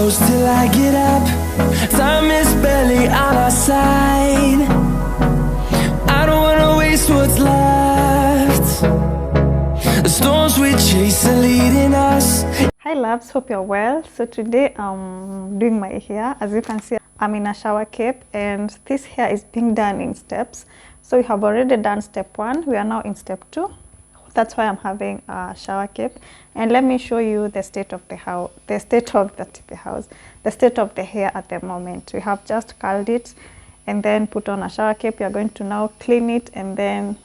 close till I get up. Time is barely on our side. I don't wanna waste what's left. The storms we chase are leading us. Hi loves, hope you're well. So today I'm doing my hair. As you can see, I'm in a shower cape and this hair is being done in steps. So we have already done step 1. We are now in step 2. That's why I'm having a shower cape. And let me show you the state of the house, the state of the hair at the moment. We have just curled it and then put on a shower cape. We are going to now clean it and then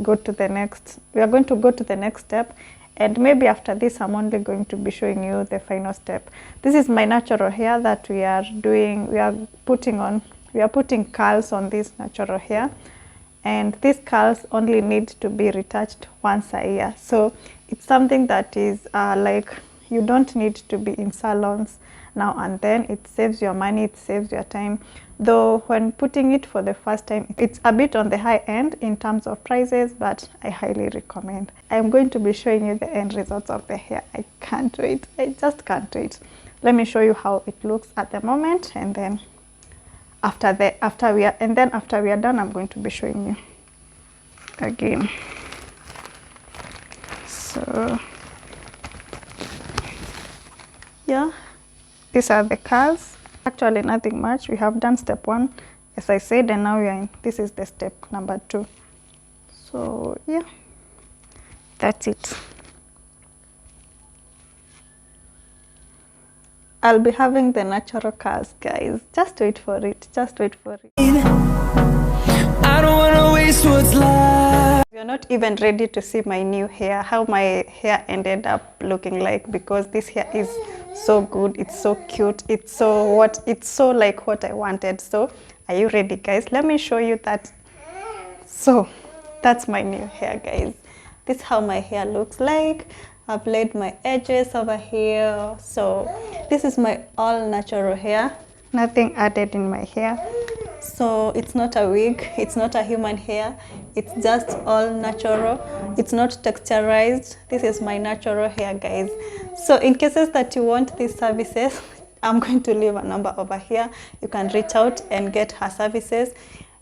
go to the next. We are going to go to the next step. And maybe after this, I'm only going to be showing you the final step. This is my natural hair that we are doing. We are putting curls on this natural hair. And these curls only need to be retouched once a year. So it's something that is like you don't need to be in salons now and then. It saves your money, it saves your time. Though when putting it for the first time, it's a bit on the high end in terms of prices, but I highly recommend. I'm going to be showing you the end results of the hair. I can't wait. I just can't wait. Let me show you how it looks at the moment, and then after we are done, I'm going to be showing you again. So yeah, these are the curls. Actually nothing much. We have done step 1, as I said, and now we are in, this is the step number 2. So yeah, that's it. I'll be having the natural curls, guys. Just wait for it. Just wait for it. I don't wanna waste what's left. You're not even ready to see my new hair, how my hair ended up looking like, because this hair is so good, it's so cute, it's so like what I wanted. So are you ready, guys? Let me show you that. So that's my new hair, guys. This is how my hair looks like. I've laid my edges over here. So this is my all natural hair, nothing added in my hair. So it's not a wig, it's not a human hair, it's just all natural. It's not texturized. This is my natural hair, guys. So in cases that you want these services, I'm going to leave a number over here. You can reach out and get her services.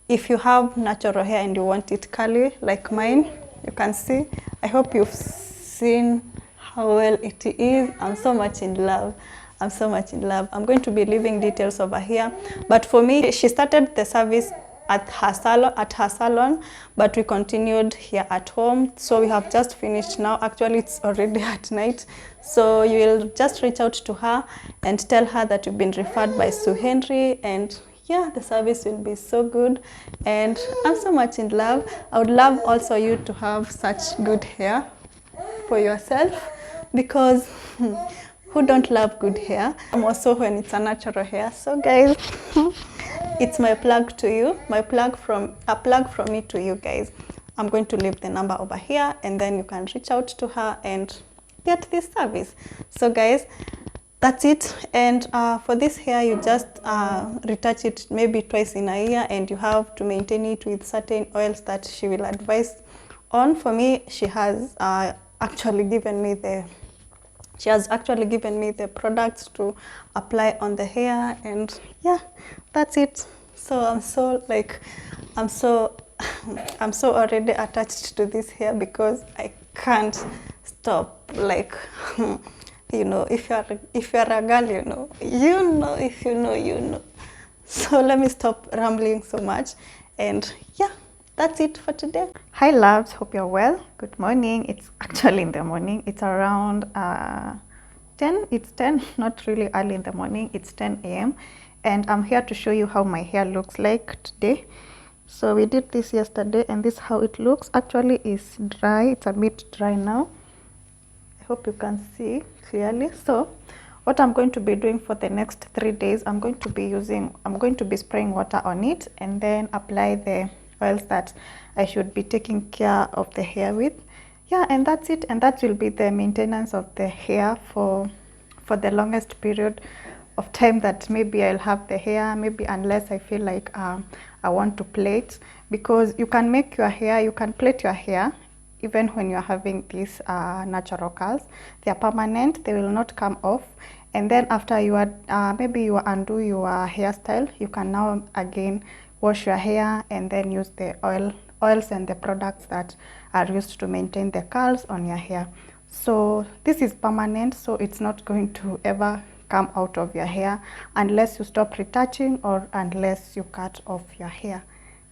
If you have natural hair and you want it curly like mine, you can see. I hope you've seen how well it is. I'm so much in love. I'm so much in love. I'm going to be leaving details over here. But for me, she started the service at her salon, but we continued here at home. So we have just finished now. Actually, it's already at night. So you will just reach out to her and tell her that you've been referred by Sue Henry, and yeah, the service will be so good. And I'm so much in love. I would love also you to have such good hair for yourself, because who don't love good hair? Also when it's a natural hair. So guys, it's my plug to you, a plug from me to you guys. I'm going to leave the number over here, and then you can reach out to her and get this service. So guys, that's it. And for this hair, you just retouch it maybe twice in a year, and you have to maintain it with certain oils that she will advise on. For me, she has actually given me the products to apply on the hair, and yeah, that's it. So I'm so already attached to this hair, because I can't stop. Like you know, if you're a girl, if you know. So let me stop rambling so much, and yeah, that's it for today. Hi loves, hope you're well. Good morning. It's actually in the morning. It's around 10. It's 10, not really early in the morning. It's 10 a.m. and I'm here to show you how my hair looks like today. So we did this yesterday, and this is how it looks. Actually, it's dry. It's a bit dry now. I hope you can see clearly. So what I'm going to be doing for the next 3 days, I'm going to be spraying water on it, and then apply the oils that I should be taking care of the hair with. Yeah, and that's it. And that will be the maintenance of the hair for the longest period of time that maybe I'll have the hair, maybe, unless I feel like I want to plait, because you can plait your hair even when you're having these natural curls. They are permanent, they will not come off, And then after you are maybe you undo your hairstyle, you can now again wash your hair and then use the oils and the products that are used to maintain the curls on your hair. So this is permanent, so it's not going to ever come out of your hair unless you stop retouching or unless you cut off your hair.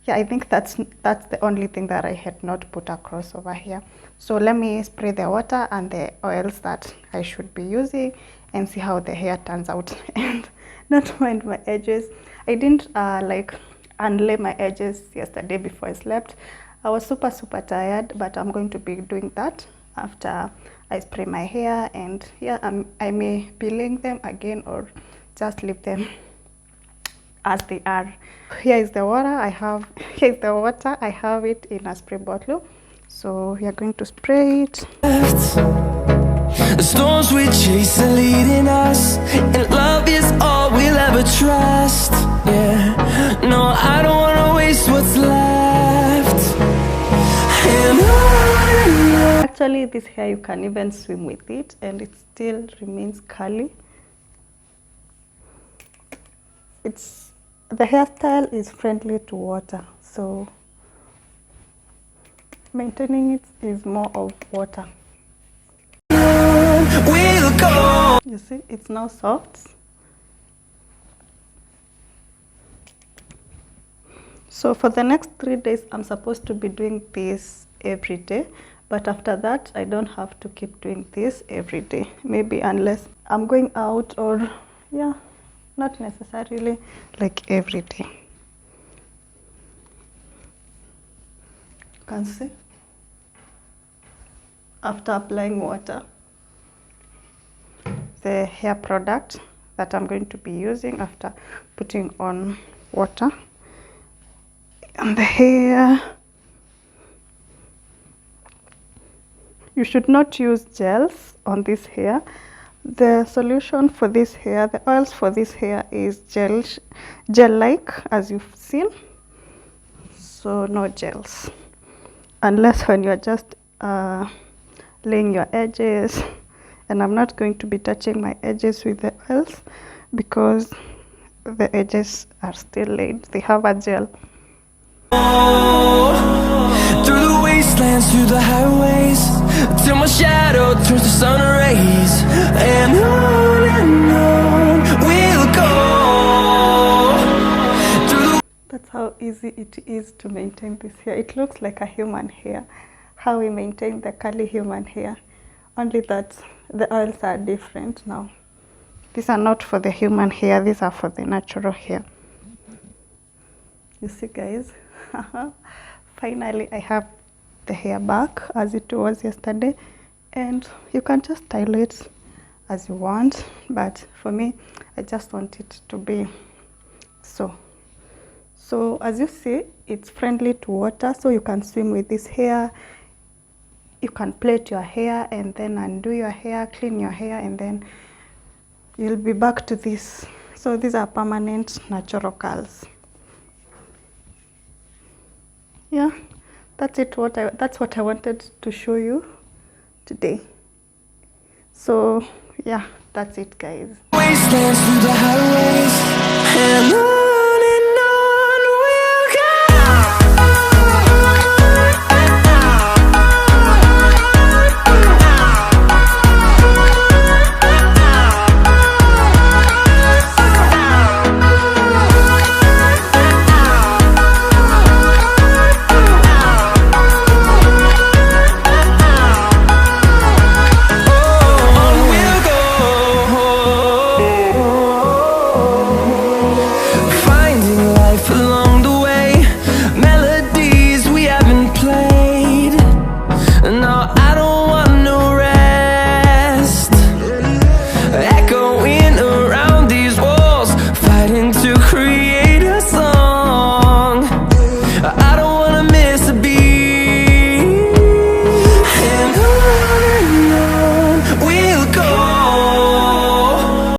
Yeah, I think that's the only thing that I had not put across over here. So let me spray the water and the oils that I should be using and see how the hair turns out. And not mind my edges. I didn't like unlay my edges yesterday before I slept. I was super tired, but I'm going to be doing that after I spray my hair. And yeah, I may be laying them again or just leave them as they are. Here is the water I have. Here is the water. I have it in a spray bottle. So we are going to spray it. The storms we chase are leading us, and love is all we'll ever trust. Yeah, no, I don't wanna waste what's left. And on. Actually, this hair you can even swim with it, and it still remains curly. The hairstyle is friendly to water, so maintaining it is more of water. We'll go. You see, it's now soft. So for the next 3 days, I'm supposed to be doing this every day. But after that, I don't have to keep doing this every day. Maybe unless I'm going out or, yeah, not necessarily like every day. You can see, after applying water, the hair product that I'm going to be using after putting on water on the hair. You should not use gels on this hair. The solution for this hair, the oils for this hair is gel-like, as you've seen. So no gels, unless when you're just laying your edges. And I'm not going to be touching my edges with the oils because the edges are still laid. They have a gel. Through the wastelands, through the highways, till my shadow turns to sun rays. And on we'll go. That's how easy it is to maintain this hair. It looks like a human hair, how we maintain the curly human hair. Only that the oils are different now. These are not for the human hair, these are for the natural hair. You see, guys, finally I have the hair back as it was yesterday, and you can just style it as you want, but for me, I just want it to be so. So as you see, it's friendly to water, so you can swim with this hair. You can plait your hair and then undo your hair, clean your hair, and then you'll be back to this. So these are permanent natural curls. Yeah, that's it. That's what I wanted to show you today. So yeah, that's it, guys. Wastelands through the highways. And